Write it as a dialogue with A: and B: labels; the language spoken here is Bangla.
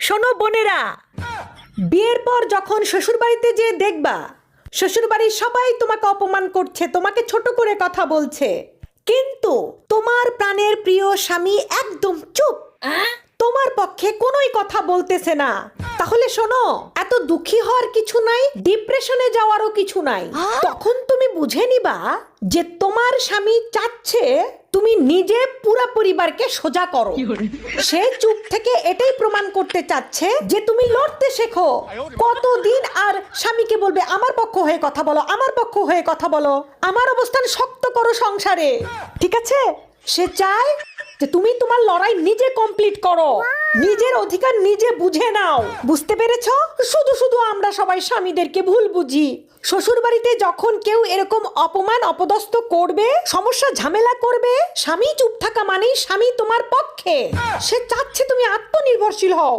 A: শোনো বোনেরা, বিয়ের পর যখন শ্বশুরবাড়িতে যেয়ে দেখবা শ্বশুরবাড়ির সবাই তোমাকে অপমান করছে, তোমাকে ছোট করে কথা বলছে, কিন্তু তোমার প্রাণের প্রিয় স্বামী একদম চুপ, তোমার পক্ষে কোনোই কথা বলতেছে না, তাহলে শোনো, এত দুঃখী হওয়ার কিছু নাই, ডিপ্রেশনে যাওয়ারও কিছু নাই। তখন তুমি বুঝে নিবা যে তোমার স্বামী চাচ্ছে তুমি নিজে পুরো পরিবারকে সোজা করো। সে চুপ থেকে এটাই প্রমাণ করতে চাচ্ছে যে তুমি লড়তে শেখো। কতদিন আর স্বামীকে বলবে আমার পক্ষ হয়ে কথা বলো, আমার পক্ষ হয়ে কথা বলো, আমার অবস্থান শক্ত করো সংসারে, ঠিক আছে? সে চায় যে তুমি তোমার লড়াই নিজে কমপ্লিট করো, নিজের অধিকার নিজে বুঝে নাও। বুঝতে পেরেছো? শুধু শুধু আমরা সবাই স্বামীদেরকে ভুল বুঝি। শ্বশুর বাড়িতে যখন কেউ এরকম অপমান অপদস্থ করবে, সমস্যা ঝামেলা করবে, স্বামী চুপ থাকা মানেই স্বামী তোমার পক্ষে। সে চাচ্ছে তুমি আত্মনির্ভরশীল হও।